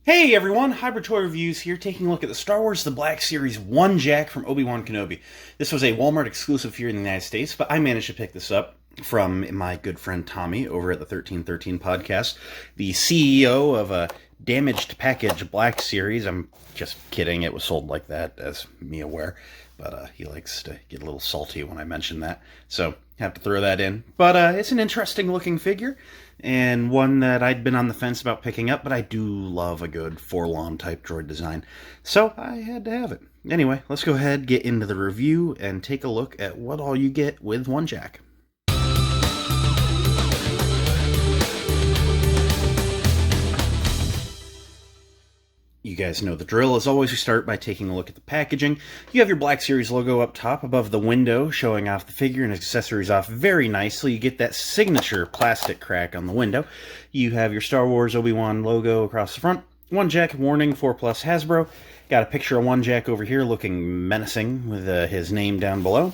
Hey everyone, Hybrid Toy Reviews here, taking a look at the Star Wars The Black Series 1 JAC from Obi-Wan Kenobi. This was a Walmart exclusive here in the United States, but I managed to pick this up from my good friend Tommy over at the 1313 podcast, the CEO of a Damaged Package Black Series. I'm just kidding, it was sold like that, as me aware, but he likes to get a little salty when I mention that, so have to throw that in. But it's an interesting looking figure, and one that I'd been on the fence about picking up, but I do love a good Forlorn type droid design, so I had to have it. Anyway, let's go ahead, get into the review, and take a look at what all you get with one JAC. You guys know the drill. As always, we start by taking a look at the packaging. You have your Black Series logo up top above the window, showing off the figure and accessories off very nicely. You get that signature plastic crack on the window. You have your Star Wars Obi-Wan logo across the front. One JAC warning, 4+ Hasbro. Got a picture of one JAC over here looking menacing with his name down below.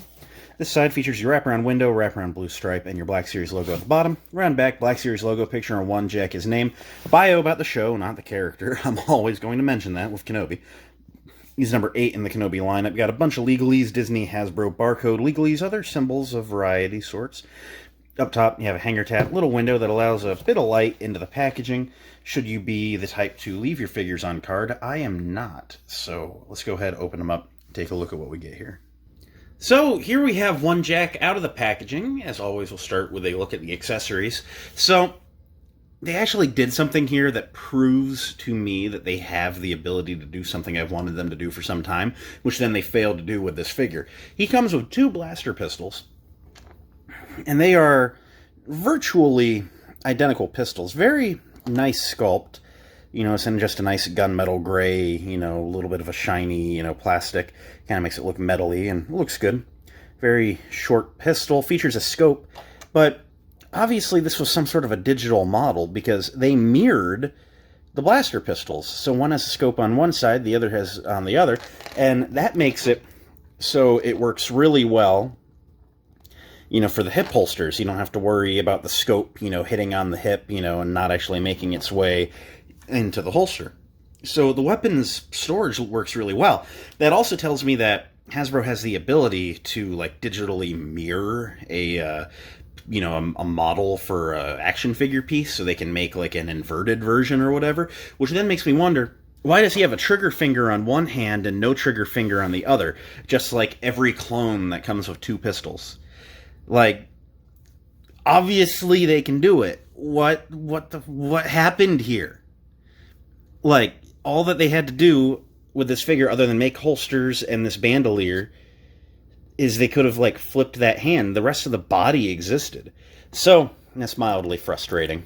This side features your wraparound window, wraparound blue stripe, and your Black Series logo at the bottom. Around back, Black Series logo, picture on one JAC, his name. A bio about the show, not the character. I'm always going to mention that with Kenobi. He's number 8 in the Kenobi lineup. Got a bunch of legalese, Disney, Hasbro, barcode, legalese, other symbols of variety sorts. Up top, you have a hanger tab, little window that allows a bit of light into the packaging. Should you be the type to leave your figures on card, I am not. So let's go ahead, open them up, take a look at what we get here. So here we have one JAC out of the packaging. As always, we'll start with a look at the accessories. So they actually did something here that proves to me that they have the ability to do something I've wanted them to do for some time, which then they failed to do with this figure. He comes with 2 blaster pistols, and they are virtually identical pistols. Very nice sculpt. You know, it's in just a nice gunmetal gray, you know, a little bit of a shiny, you know, plastic. Kind of makes it look metally, and it looks good. Very short pistol, features a scope, but obviously this was some sort of a digital model because they mirrored the blaster pistols. So one has a scope on one side, the other has on the other, and that makes it so it works really well, you know, for the hip holsters. You don't have to worry about the scope, you know, hitting on the hip, you know, and not actually making its way into the holster. So the weapons storage works really well. That also tells me that Hasbro has the ability to like digitally mirror a you know, a model for an action figure piece, so they can make like an inverted version or whatever, which then makes me wonder, why does he have a trigger finger on one hand and no trigger finger on the other, just like every clone that comes with 2 pistols? Like, obviously they can do it. What happened here? Like, all that they had to do with this figure, other than make holsters and this bandolier, is they could have, like, flipped that hand. The rest of the body existed. So, that's mildly frustrating.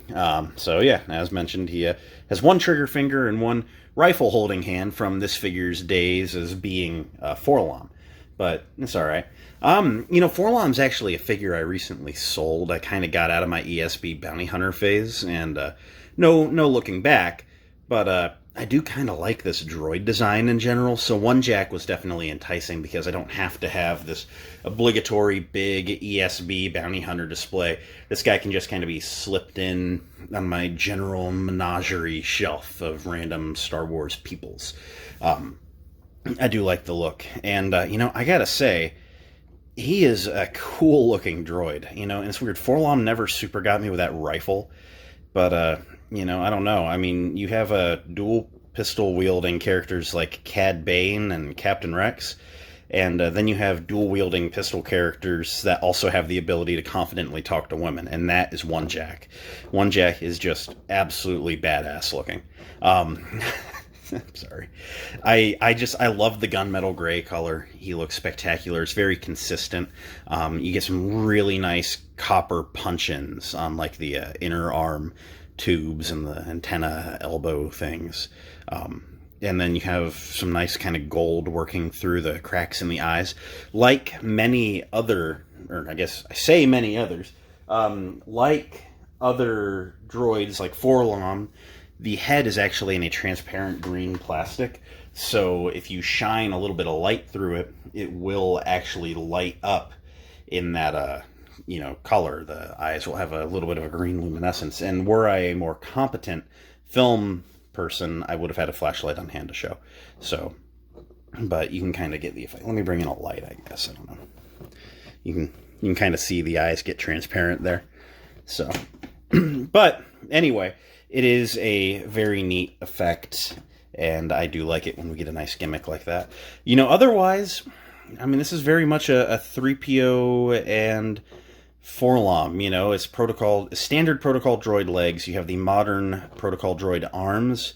So, yeah, as mentioned, he has 1 trigger finger and 1 rifle-holding hand from this figure's days as being Forlorn. But it's alright. You know, Forlorn's actually a figure I recently sold. I kind of got out of my ESB bounty hunter phase, and no looking back. But I do kind of like this droid design in general, so one JAC was definitely enticing because I don't have to have this obligatory big ESB bounty hunter display. This guy can just kind of be slipped in on my general menagerie shelf of random Star Wars peoples. I do like the look, and you know, I gotta say, he is a cool looking droid. You know, and it's weird, Forlorn never super got me with that rifle, but you know, I don't know. I mean, you have a dual pistol wielding characters like Cad Bane and Captain Rex, and then you have dual wielding pistol characters that also have the ability to confidently talk to women, and that is one JAC. One JAC is just absolutely badass looking. I'm sorry. I love the gunmetal gray color. He looks spectacular. It's very consistent. You get some really nice copper punch-ins on like the inner arm tubes and the antenna elbow things. And then you have some nice kind of gold working through the cracks in the eyes. Like many other, or I guess I say many others, like other droids like Forlorn, the head is actually in a transparent green plastic. So if you shine a little bit of light through it, it will actually light up in that you know, color. The eyes will have a little bit of a green luminescence. And were I a more competent film person, I would have had a flashlight on hand to show. So, but you can kind of get the effect. Let me bring in a light, I guess. I don't know. You can kind of see the eyes get transparent there. So, but anyway, it is a very neat effect, and I do like it when we get a nice gimmick like that. You know, otherwise, I mean, this is very much a 3PO and 4-LOM, you know, it's standard protocol droid legs. You have the modern protocol droid arms,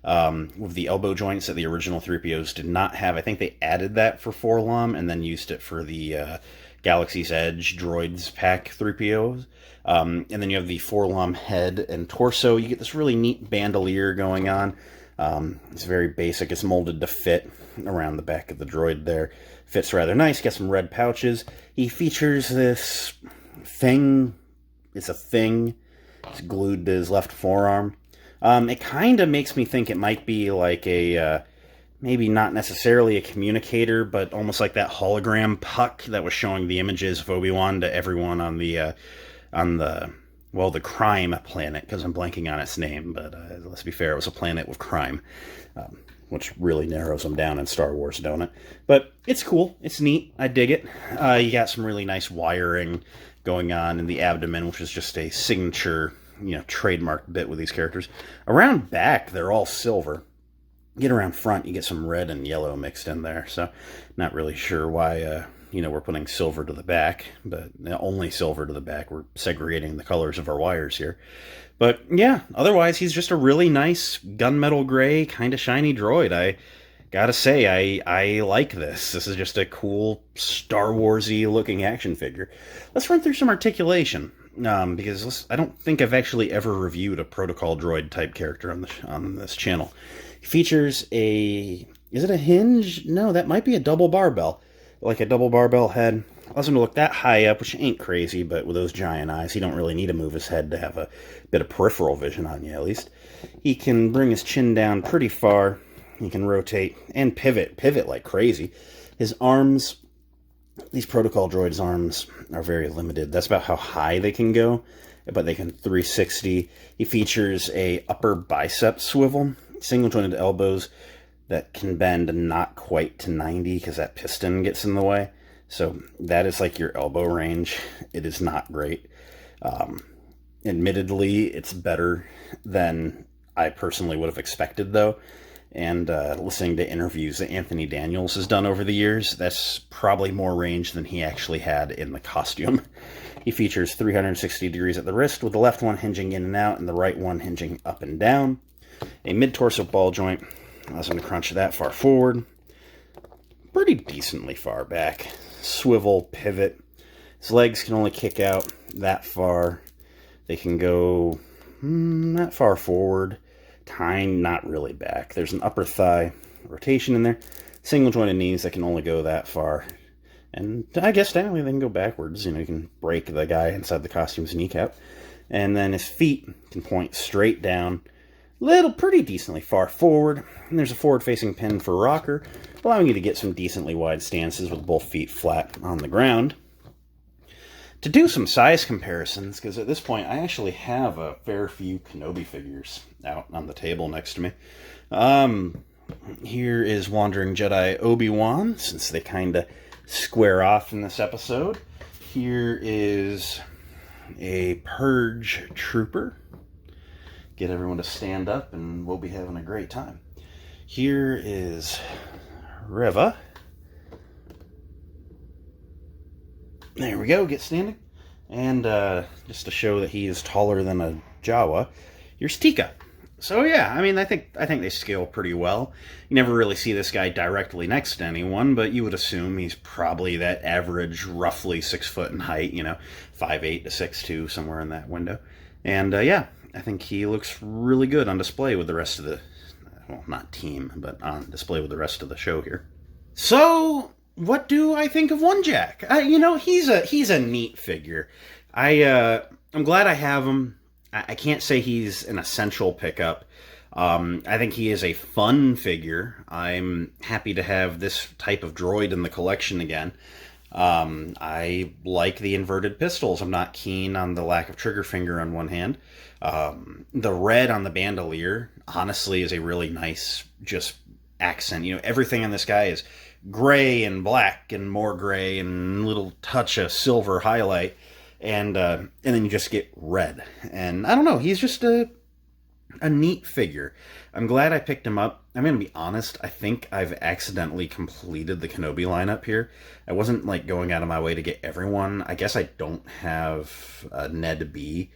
with the elbow joints that the original 3POs did not have. I think they added that for 4-LOM and then used it for the Galaxy's Edge droids pack 3POs. And then you have the 4-LOM head and torso. You get this really neat bandolier going on. It's very basic. It's molded to fit around the back of the droid there. Fits rather nice. Got some red pouches. He features this thing. It's a thing. It's glued to his left forearm. It kind of makes me think it might be like a, maybe not necessarily a communicator, but almost like that hologram puck that was showing the images of Obi-Wan to everyone on the crime planet, because I'm blanking on its name, but let's be fair, it was a planet with crime, which really narrows them down in Star Wars, don't it? But it's cool. It's neat. I dig it. You got some really nice wiring going on in the abdomen, which is just a signature, you know, trademark bit with these characters. Around back, they're all silver. Get around front, you get some red and yellow mixed in there, so not really sure why, you know, we're putting silver to the back, but only silver to the back. We're segregating the colors of our wires here. But yeah, otherwise, he's just a really nice gunmetal gray, kind of shiny droid. I gotta say, I like this. This is just a cool Star Wars-y looking action figure. Let's run through some articulation, because I don't think I've actually ever reviewed a protocol droid type character on this channel. It features is it a hinge? No, that might be a double barbell. Like a double barbell head. Allows him to look that high up, which ain't crazy, but with those giant eyes, he don't really need to move his head to have a bit of peripheral vision on you, at least. He can bring his chin down pretty far. He can rotate and pivot like crazy. His arms, these protocol droids' arms are very limited. That's about how high they can go, but they can 360. He features a upper bicep swivel, single jointed elbows that can bend not quite to 90 because that piston gets in the way. So that is like your elbow range. It is not great. Admittedly, it's better than I personally would have expected, though. And listening to interviews that Anthony Daniels has done over the years, that's probably more range than he actually had in the costume. He features 360 degrees at the wrist, with the left one hinging in and out and the right one hinging up and down. A mid-torso ball joint allows him to crunch that far forward, pretty decently far back. Swivel, pivot. His legs can only kick out that far. They can go that far forward. Tying not really back. There's an upper thigh rotation in there. Single jointed knees that can only go that far. And I guess technically they can go backwards. You know, you can break the guy inside the costume's kneecap. And then his feet can point straight down, pretty decently far forward. And there's a forward-facing pin for rocker, allowing you to get some decently wide stances with both feet flat on the ground. To do some size comparisons, because at this point I actually have a fair few Kenobi figures out on the table next to me. Here is Wandering Jedi Obi-Wan, since they kind of square off in this episode. Here is a Purge Trooper. Get everyone to stand up and we'll be having a great time. Here is Reva. There we go, get standing. And just to show that he is taller than a Jawa, here's Tika. So yeah, I mean, I think they scale pretty well. You never really see this guy directly next to anyone, but you would assume he's probably that average, roughly 6 foot in height, you know, 5'8" to 6'2", somewhere in that window. And yeah, I think he looks really good on display with the rest of the, well, not team, but on display with the rest of the show here. So, what do I think of one JAC? You know, he's a neat figure. I'm glad I have him. I can't say he's an essential pickup. I think he is a fun figure. I'm happy to have this type of droid in the collection again. I like the inverted pistols. I'm not keen on the lack of trigger finger on one hand. The red on the bandolier, honestly is a really nice just accent. You know, everything on this guy is gray and black and more gray and a little touch of silver highlight, and then you just get red. And I don't know, he's just a neat figure. I'm glad I picked him up. I'm going to be honest, I think I've accidentally completed the Kenobi lineup here. I wasn't like going out of my way to get everyone. I guess I don't have Ned B,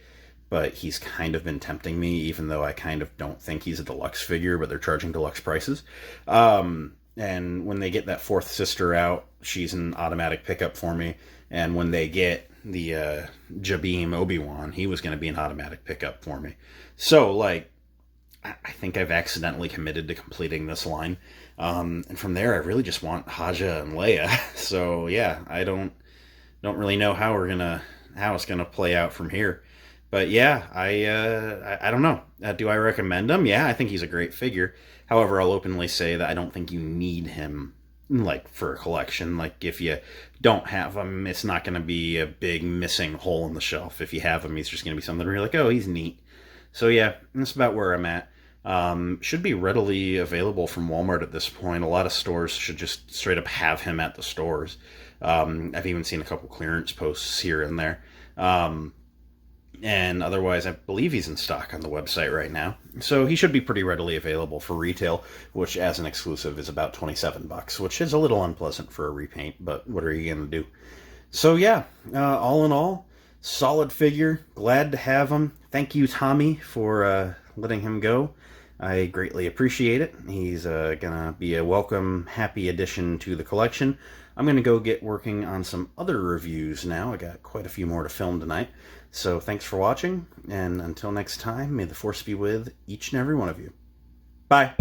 but he's kind of been tempting me, even though I kind of don't think he's a deluxe figure, but they're charging deluxe prices. And when they get that fourth sister out, she's an automatic pickup for me. And when they get the Jabeam Obi-Wan, he was going to be an automatic pickup for me. So, like, I think I've accidentally committed to completing this line. And from there, I really just want Haja and Leia. So, yeah, I don't really know how it's gonna play out from here. But yeah, I don't know. Do I recommend him? Yeah, I think he's a great figure. However, I'll openly say that I don't think you need him, like, for a collection. Like, if you don't have him, it's not going to be a big missing hole in the shelf. If you have him, he's just going to be something where you're like, oh, he's neat. So yeah, that's about where I'm at. Should be readily available from Walmart at this point. A lot of stores should just straight up have him at the stores. I've even seen a couple clearance posts here and there. And otherwise, I believe he's in stock on the website right now. So he should be pretty readily available for retail, which as an exclusive is about $27, which is a little unpleasant for a repaint, but what are you going to do? So yeah, all in all, solid figure. Glad to have him. Thank you, Tommy, for letting him go. I greatly appreciate it. He's going to be a welcome, happy addition to the collection. I'm going to go get working on some other reviews now. I got quite a few more to film tonight. So thanks for watching, and until next time, may the Force be with each and every one of you. Bye.